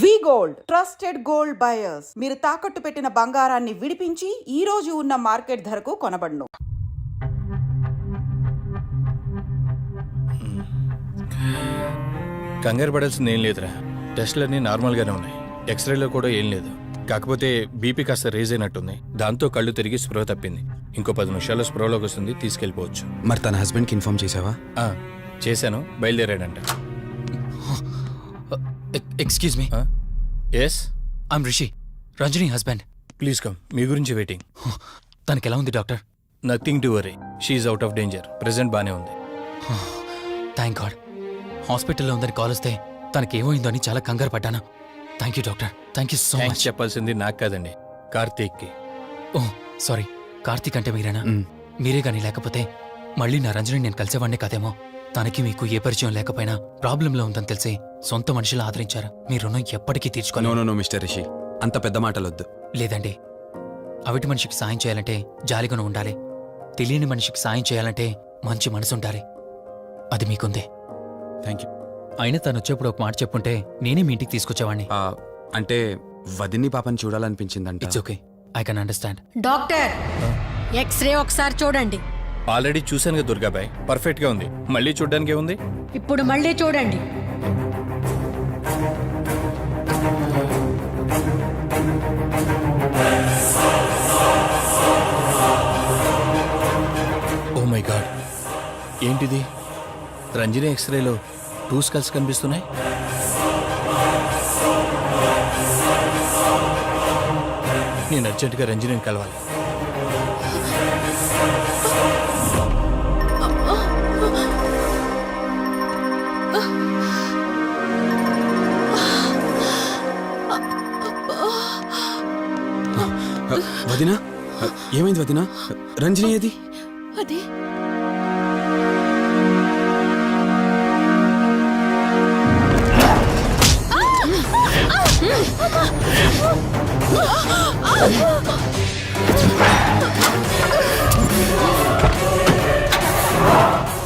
వి gold trusted gold buyers. మీరు తాకట్టు పెట్టిన బంగారాన్ని విడిపించి ఈ రోజు ఉన్న మార్కెట్ ధరకు కొనబడును. కంగారు పడాల్సింది ఏం లేదురా. టెస్ట్లన్నీ నార్మల్గానే ఉన్నాయి. ఎక్స్రేలో కూడా ఏం లేదు. కాకపోతే బీపీ కాస్త రేజ్ అయినట్టుంది. దాంతో కళ్ళు తిరిగి స్పృహ తప్పింది. ఇంకో 10 నిమిషాల్లో స్పృహలోకి వస్తుంది, తీసుకెళ్ళిపోవచ్చు. మరి తన హస్బెండ్కి ఇన్ఫార్మ్ చేసావా? చేశాను, బయలుదేరాడంట. Excuse me. Yes, I'm Rishi, Ranjani husband. Please come. మీ గురించి వెయిటింగ్. తనకి ఎలా ఉంది doctor? Nothing to worry. She's out of danger. Present బానే ఉంది. Thank god. హాస్పిటల్లో ఉందని కాల్ వస్తే తనకి ఏమైందో అని చాలా కంగారు పడ్డాను. Thank you doctor. Thank you so thanks much. చెప్పాల్సింది నాకు కాదండి, కార్తీక్కి. ఓ సారీ, కార్తీక్ అంటే మీరేనా? మీరే గానీ లేకపోతే మళ్ళీ నా రంజని నేను కలిసేవాడినే కాదేమో. తనకి మీకు ఏ పరిచయం లేకపోయినా ప్రాబ్లంలో ఉందని తెలిసి సొంత మనుషులు ఆదరించారు. మీ రుణం ఎప్పటికీ నో తీర్చుకోను. నో నో మిస్టర్ రిషి, అంత పెద్ద మాటలొద్దు. లేదండి, అవిటి మనిషికి సాయం చేయాలంటే జాలిగుణం ఉండాలి. తెలియని మనిషికి సాయం చేయాలంటే మంచి మనసు ఉండాలి. అది మీకుంది. Thank you. అయినా తను వచ్చేప్పుడు ఒక మాట చెప్పుంటే నేనే మీ ఇంటికి తీసుకొచ్చేవాడిని. అంటే వదిన్ని పాపని చూడాలనిపించిందంట. It's okay, I can understand. Doctor, x-ray ఒకసారి చూడండి. ఆల్రెడీ చూశాను కదా దుర్గాబాయ్, పర్ఫెక్ట్ గా ఉంది. మళ్ళీ చూడ్డానికి ఉంది. ఇప్పుడు మళ్ళీ చూడండి. ఓ మై గాడ్, ఏంటిది? రంజని ఎక్స్రేలో 2 స్కల్స్ కనిపిస్తున్నాయి. నేను అర్జెంటుగా రంజనిని కలవాలి. వదినా, ఏమైంది వదినా? రంజని ఏది? అది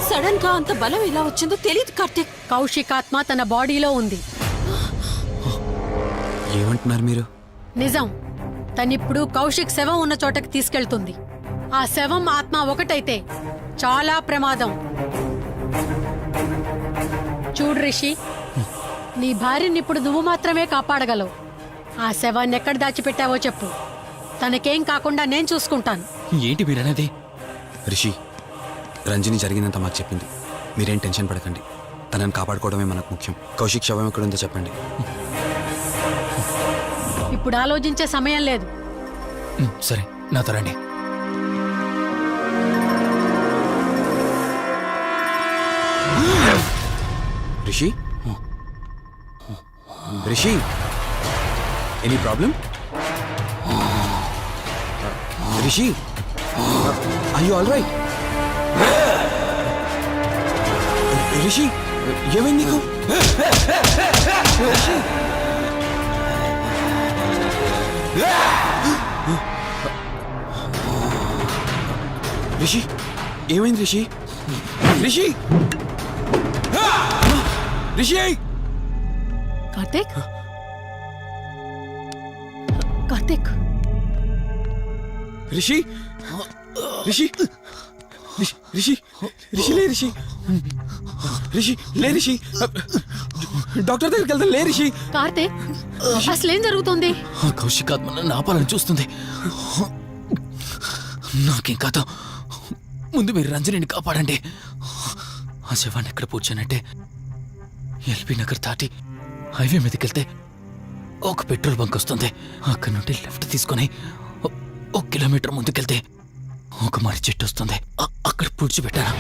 సడన్ గా అంత బలం ఎలా వచ్చిందో తెలియదు కార్తీక్. కౌశిక్ ఆత్మ తన బాడీలో ఉంది. ఏమంటున్నారు మీరు? నిజం. తనిప్పుడు కౌశిక్ శవం ఉన్న చోటకి తీసుకెళ్తుంది. ఆ శవం ఆత్మ ఒకటైతే చాలా ప్రమాదం. చూడు రిషి, నీ భార్యని ఇప్పుడు నువ్వు మాత్రమే కాపాడగలవు. ఆ శవాన్ని ఎక్కడ దాచిపెట్టావో చెప్పు. తనకేం కాకుండా నేను చూసుకుంటాను. ఏంటి మీరనేది? రిషి, రంజని జరిగినంత మాకు చెప్పింది. మీరేం టెన్షన్ పడకండి. తనని కాపాడుకోవడమే మనకు ముఖ్యం. కౌశిక్ శవం ఎక్కడుందో చెప్పండి. ఇప్పుడు ఆలోచించే సమయం లేదు. సరే, నాతో రండి. Rishi, Rishi, any problem? Rishi, are you all right? Rishi, ఏమైంది నీకు? రిషి, రిషి, ఏమైంది రిషి? రిషి, రిషి, కార్తీక్, కార్తీక్, రిషి, రిషి, రిషి, రిషి, లే రిషి, రిషి, లే రిషి, డాక్టర్ దగ్గరికి వెళ్తాం. లే రిషి. కార్తీక్, అసలేం జరుగుతుంది? ఆ కౌశిక్ ఆత్మ నన్ను ఆపాలని చూస్తుంది. నాకేం కాదు, ముందు మీరు రంజనిని కాపాడండి. ఆ శవాన్ని ఎక్కడ పూడ్చానంటే ఎల్బీ నగర్ దాటి హైవే మీదకి వెళ్తే ఒక పెట్రోల్ బంక్ వస్తుంది. అక్కడ నుండి లెఫ్ట్ తీసుకొని 1 కిలోమీటర్ ముందుకెళ్తే ఒక మర్రి చెట్టు వస్తుంది. అక్కడ పూడ్చిపెట్టాను.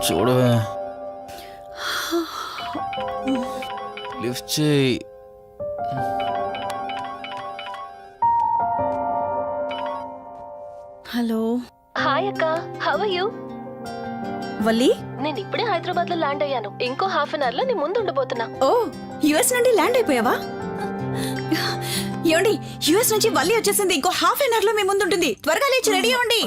చూడవే. లిఫ్ట్ చేయి. హలో హాయ్ అక్క, హౌ ఆర్ యు? వల్లి. నేను ఇప్పుడే హైదరాబాద్ లో ల్యాండ్ అయ్యాను. ఇంకో హాఫ్ అన్ అవర్ లో నీ ముందు ఉండబోతున్నా. ఓ, యుఎస్ నుండి ల్యాండ్ అయిపోయావా? ఏమండి, యుఎస్ నుంచి వల్లి వచ్చేసింది. ఇంకో హాఫ్ అన్ అవర్ లో మీ ముందు ఉంటుంది. త్వరగా లేచి రెడీ అవ్వండి.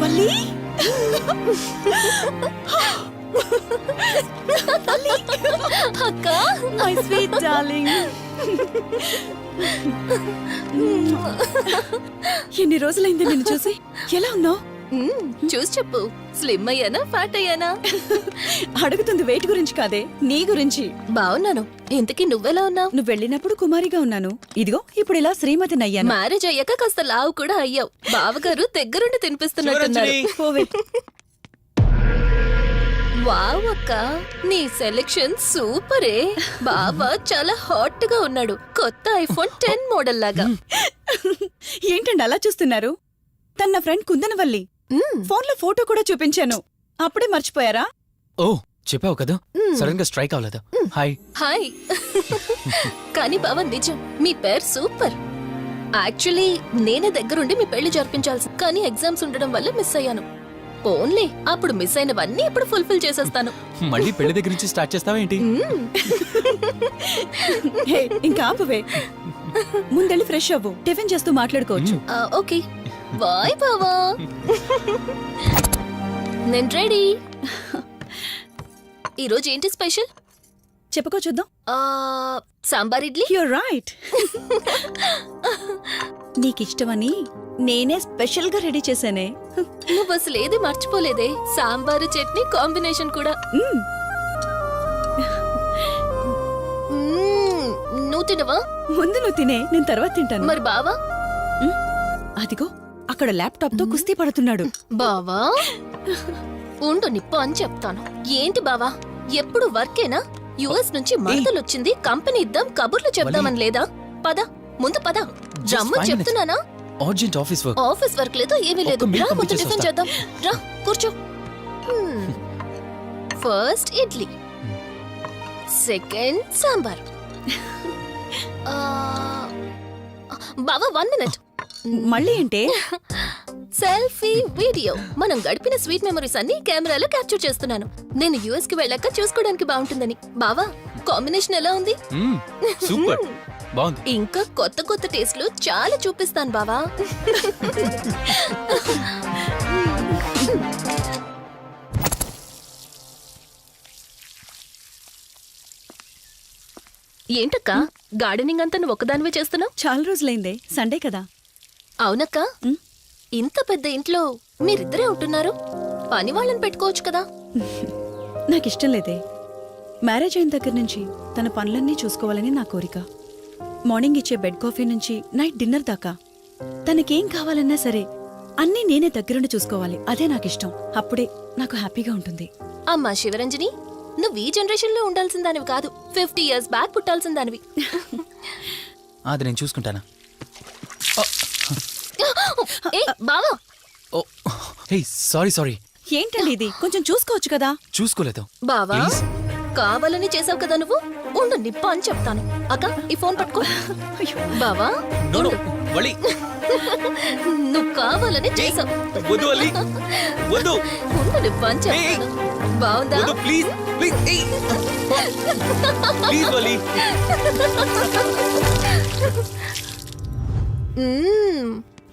వల్లి, అక్క, మై స్వీట్ డార్లింగ్. ఎన్ని రోజులైంది నిన్ను చూసి. ఎలా ఉన్నావు? చూసి చెప్పు. స్లిమ్ అయ్యానా, ఫ్యాట్ అయ్యానా? అడుగుతుంది వెయిట్ గురించి కాదే, నీ గురించి. బాగున్నాను. ఇంతకీ నువ్వెలా ఉన్నావు? నువ్వు వెళ్ళినప్పుడు కుమారిగా ఉన్నాను. ఇదిగో ఇప్పుడు ఇలా శ్రీమతిని అయ్యాను. మ్యారేజ్ అయ్యాక కాస్త లావు కూడా అయ్యావు. బావగారు దగ్గరుండి తినిపిస్తున్నట్టున్నారు. పోవే. వావ్ అక్క, నీ సెలెక్షన్ సూపరే. బావ చాలా హాట్ గా ఉన్నాడు. కొత్త ఐఫోన్ 10 మోడల్ లాగా. ఏంటండి అలా చూస్తున్నారు? తన నా ఫ్రెండ్ కుందనవల్లి. ఫోన్ లో ఫోటో కూడా చూపించాను. అప్పుడే మర్చిపోయారా? ఓ, చెప్పావు కదా, సడన్ గా స్ట్రైక్ అవ్వలేదు. హాయ్. హాయ్. కానీ బావ నిజం, మీ పేరు సూపర్. యాక్చువల్లీ నేనే దగ్గరుండి మీ పెళ్లి జరిపించాల్సి, కానీ ఎగ్జామ్స్ ఉండడం వల్ల మిస్ అయ్యాను. పోన్లే, అప్పుడు మిస్ అయినవన్నీ ఇప్పుడు ఫుల్ఫిల్ చేసేస్తాను. మళ్ళీ పెళ్లి దగ్గర నుంచి స్టార్ట్ చేస్తావా ఏంటి? హే, ఇంకా ఆపువే. ముందెళ్ళి ఫ్రెష్ అవ్వు. టిఫిన్ చేస్తూ మాట్లాడుకోవచ్చు. ఓకే బాయ్ బావా. నేను రెడీ. ఈరోజు ఏంటి స్పెషల్? చెప్పుకో చూద్దాం. సాంబార్ ఇడ్లీ. You're right. నీకిష్టమని నేనే స్పెషల్ గా రెడీ చేశానే. నువ్వు అసలు ఏది మర్చిపోలేదే. సాంబారు చట్నీ కాంబినేషన్ కూడా. నువ్వు తినవా? ముందు నువ్వు తినే, నేను తర్వాత తింటాను. మరి బావా? అదిగో అక్కడ ల్యాప్టాప్ తో కుస్తీ పడుతున్నాడు. బావా ఉండు, నిప్పు అని చెప్తాను. ఏంటి బావా, ఎప్పుడు వర్కేనా? యుఎస్ నుంచి మరదలొచ్చింది, కంపెనీ ఇద్దాం, కబుర్లు చెప్దామని లేదా? పద ముందు పద. రమ్ము చెప్తున్నానా? Urgent office work. Office work లేదు, ఏమీ లేదు. ఒక్క meal రా ముందు complete టిఫిన్ చేసేస్తా. చేద్దాం. రా కూర్చో. First idli, second sambar. బావా 1 మినిట్. మళ్ళీ ఏంటే? Selfie video. మనం గడిపిన స్వీట్ మెమరీస్ అన్ని కెమెరాలో క్యాప్చర్ చేస్తున్నాను. నేను యుఎస్ కి వెళ్ళాక చూసుకోవడానికి బాగుంటుందని. బావా కాంబినేషన్ ఎలా ఉంది? సూపర్, బాగుంది. ఇంకా కొత్త కొత్త టేస్ట్లు చాలా చూపిస్తాను బావా. ఏంటక్క, గార్డెనింగ్ అంతా నువ్వు ఒకదానివే చేస్తున్నావు? చాలా రోజులైందే, సండే కదా. అవునక్క, ఇంత పెద్ద ఇంట్లో మీరిద్దరే ఉంటున్నారు. పని వాళ్ళని పెట్టుకోవచ్చు కదా. నాకిష్టం లేదే. మ్యారేజ్ అయిన దగ్గర నుంచి తన పనులన్నీ చూసుకోవాలని నా కోరిక. మార్నింగ్ ఇచ్చే బెడ్ కాఫీ నుంచి నైట్ డిన్నర్ దాకా తనకేం కావాలన్నా సరే అన్నీ నేనే దగ్గరుండి చూసుకోవాలి. అదే నాకిష్టం. అప్పుడే నాకు హ్యాపీగా ఉంటుంది. అమ్మా శివరంజని, నువ్వు ఈ జనరేషన్ లో ఉండాల్సిన దానివి కాదు. 50 years బ్యాక్ పుట్టాల్సిన దానివి. అది నేను చూసుకుంటానా? ఏ బావా, ఓ హే, సారీ సారీ. ఏంటండి ఇది? కొంచెం చూసుకోవచ్చు కదా. చూసుకోలేదు. బావా కావాలని చేసావు కదా నువ్వు. ఉండు నిప్ప అని చెప్తాను. అక్క ఈ ఫోన్ పట్టుకో. బావా నో నో వలి, నువ్వు కావాలని చేసావు. వద్దు వలి, వద్దు. ఉండు నిప్ప అని చెప్తాను. బావుందా? వద్దు ప్లీజ్ ప్లీజ్. ప్లీజ్ వలి.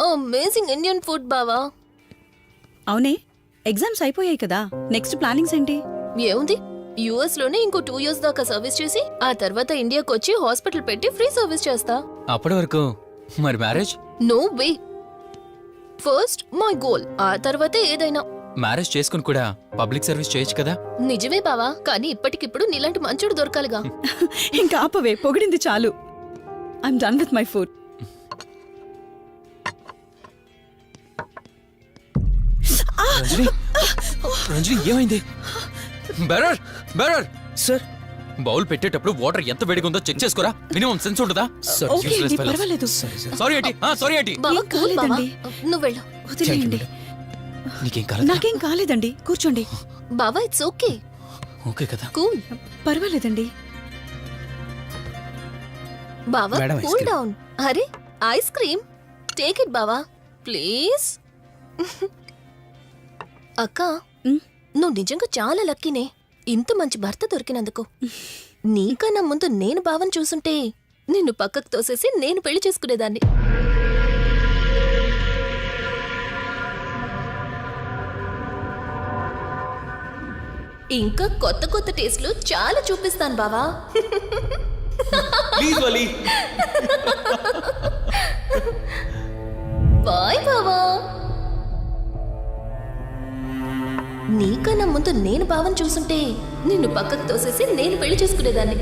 అమేజింగ్ ఇండియన్ ఫుడ్ బావా. అవునే, ఎగ్జామ్స్ అయిపోయాయి కదా. నెక్స్ట్ ప్లానింగ్స్ ఏంటి? ఏముంది, యుఎస్ లోనే ఇంకో 2 years దాకా సర్వీస్ చేసి ఆ తర్వాత ఇండియాకి వచ్చి హాస్పిటల్ పెట్టి ఫ్రీ సర్వీస్ చేస్తా. అప్పటి వరకు మరి marriage? No way. First my goal, ఆ తర్వాతే ఏదైనా. మ్యారేజ్ చేసుకుని కూడా పబ్లిక్ సర్వీస్ చేయొచ్చు కదా. నిజమే బావా, కానీ ఇప్పటికిప్పుడు నీలాంటి మంచుడు దొరకాలిగా. ఇంకా ఆపవే, పొగిడింది చాలు. I'm done with my food. Ranjani, Ranjani ఏమైంది? బెరర్ బెరర్ సార్ బౌల్ పెట్టేటప్పుడు వాటర్ ఎంత వేడిగా ఉందో చెక్ చేసుకోరా. మినిమం సెన్స్ ఉంటుందా? ఓకే అండి, పర్వాలేదు. సారీ ఏంటి, సారీ ఏంటి. బావా ఏం కూల్ బావా, కాలేదండి. నువ్వు వెళ్ళు. వదిలేయండి. నీకేం కాలేదు? నాకేం కాలేదండి, కూర్చోండి. బావా ఇట్స్ ఓకే, ఓకే కదా. కూల్. పర్వాలేదండి. బావా madam, ice cool cream. Down. అరే ఐస్ క్రీమ్, టేక్ ఇట్ బావా ప్లీజ్. అక్క, ఉమ్. నువ్వు నిజంగా చాలా లక్కీనే, ఇంత మంచి భర్త దొరికినందుకు. నీకన్నా ముందు నేను బావని చూసుంటే నిన్ను పక్కకు తోసేసి నేను పెళ్లి చేసుకునేదాన్ని. ఇంకా కొత్త కొత్త టేస్ట్లు చాలా చూపిస్తాను బావా. Please Vali. బాయ్ బావా. నీకన్నా ముందు నేను బావని చూసుంటే నిన్ను పక్కకు తోసేసి నేను పెళ్లి చేసుకునేదాన్ని.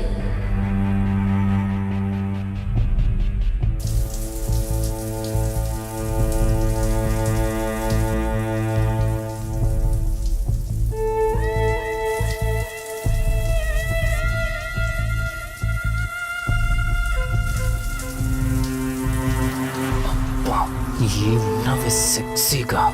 ఏమున్నావే సెక్సీగా.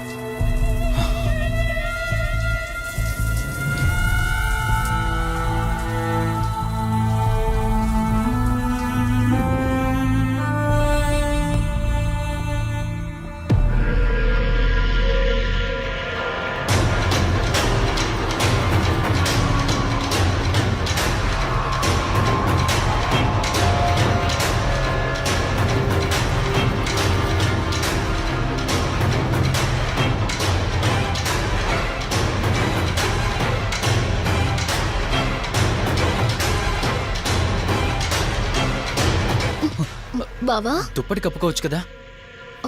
బావా దుప్పటి కప్పుకోవచ్చు కదా.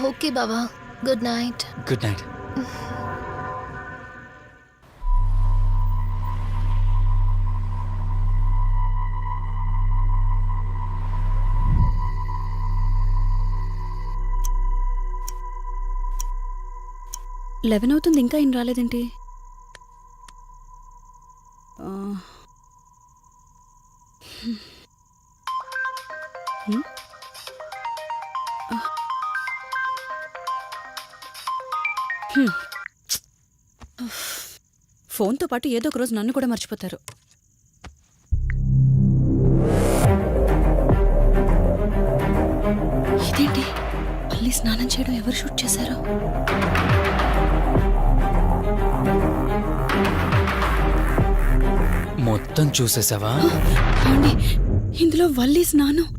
ఓకే బావా, good night. Good night. Eleven అవుతుంది, ఇంకా ఏం రాలేదేంటి? ఆ. హ్మ్. హ్మ్. ఫోన్తో పాటు ఏదో ఒక రోజు నన్ను కూడా మర్చిపోతారు. ఇదేంటి, మళ్ళీ స్నానం చేయడం ఎవరు షూట్ చేశారో? మొత్తం చూసేసావా? ఏమండి, ఇందులో వల్లి స్నానం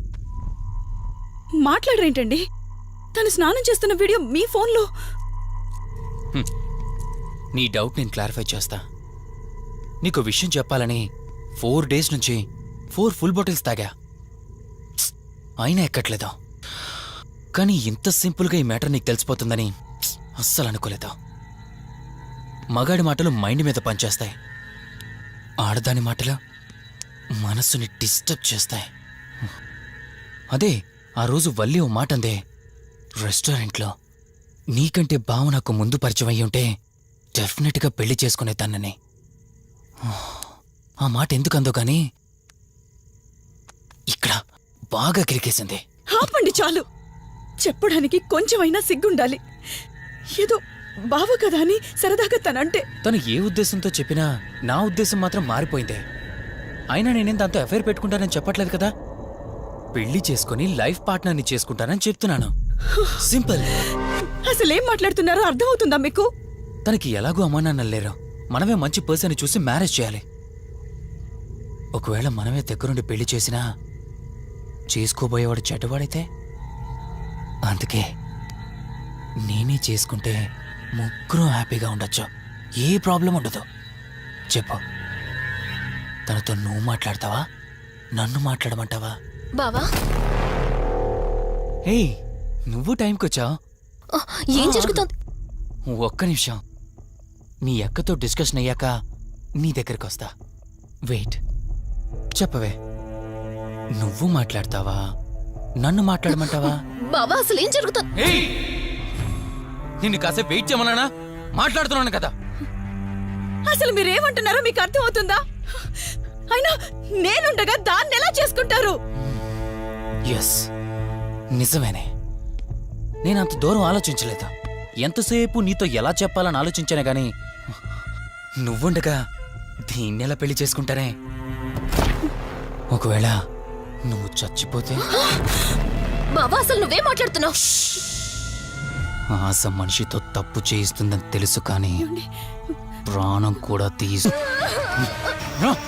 మాట్లాడరేంటండి? తను స్నానం చేస్తున్న వీడియో మీ ఫోన్లో. నీ డౌట్ నేను క్లారిఫై చేస్తా. నీకు విషయం చెప్పాలని 4 days నుంచి 4 full bottles తాగా, అయినా ఎక్కట్లేదు. కానీ ఇంత సింపుల్గా ఈ మ్యాటర్ నీకు తెలిసిపోతుందని అస్సలు అనుకోలేదు. మగాడి మాటలు మైండ్ మీద పనిచేస్తాయి, ఆడదాని మాటలు మనస్సుని డిస్టర్బ్ చేస్తాయి. అదే ఆ రోజు వల్లి ఓ మాట అందే రెస్టారెంట్లో, నీకంటే బావ నాకు ముందు పరిచయం అయ్యి ఉంటే డెఫినెట్గా పెళ్లి చేసుకునేదాన్నని. ఆ మాట ఎందుకందో గానీ ఇక్కడ బాగా కిరికేసింది. ఆపండి చాలు, చెప్పడానికి కొంచెమైనా సిగ్గుండాలి. ఏదో బావ కదా అని సరదాగా తనంటే. తను ఏ ఉద్దేశంతో చెప్పినా నా ఉద్దేశం మాత్రం మారిపోయిందే. అయినా నేనేం దాంతో అఫైర్ పెట్టుకుంటానని చెప్పట్లేదు కదా. పెళ్లి చేసుకుని లైఫ్ పార్ట్నర్ని చేసుకుంటానని చెప్తున్నాను. సింపుల్. అసలేం మాట్లాడుతున్నారో అర్థమవుతుందా మీకు? తనకి ఎలాగూ అమ్మానాన్నలు లేరు, మనమే మంచి పర్సన్ చూసి మ్యారేజ్ చేయాలి. ఒకవేళ మనమే దగ్గరుండి పెళ్లి చేసినా చేసుకోబోయేవాడు చెడ్డవాడైతే, అందుకే నేనే చేసుకుంటే ముగ్గురం హ్యాపీగా ఉండొచ్చు, ఏ ప్రాబ్లం ఉండదు. చెప్పు. తనతో నువ్వు మాట్లాడతావా నన్ను మాట్లాడమంటావా? బావా హే, నువ్వు టైంకి వచ్చావు. ఆ, ఏం జరుగుతోంది? ఒక్క నిమిషం, మీ అక్కతో డిస్కషన్ అయ్యాక నీ దగ్గరికి వస్తా. వెయిట్, చెప్పవే, నువ్వు మాట్లాడతావా నన్ను మాట్లాడమంటావా? బావా అసలు ఏం జరుగుతోంది? ఏయ్! నిన్ను కాసేపు వెయిట్ చేయమన్నానా? మాట్లాడుతున్నాను కదా. అసలు మీరేమంటున్నారో మీకు అర్థమవుతుందా? అయినా నేనుండగా దాన్ని ఎలా చేసుకుంటారు? ఎస్, నిజమేనే. నేనంత దూరం ఆలోచించలేదు. ఎంతసేపు నీతో ఎలా చెప్పాలని ఆలోచించానే గాని నువ్వుండగా దీన్నెలా పెళ్లి చేసుకుంటానే? ఒకవేళ నువ్వు చచ్చిపోతే? బావా అసలు నువ్వేం మాట్లాడుతున్నావు? ఆశ మనిషితో తప్పు చేయిస్తుందని తెలుసు కానీ ప్రాణం కూడా తీసు. డాడ్!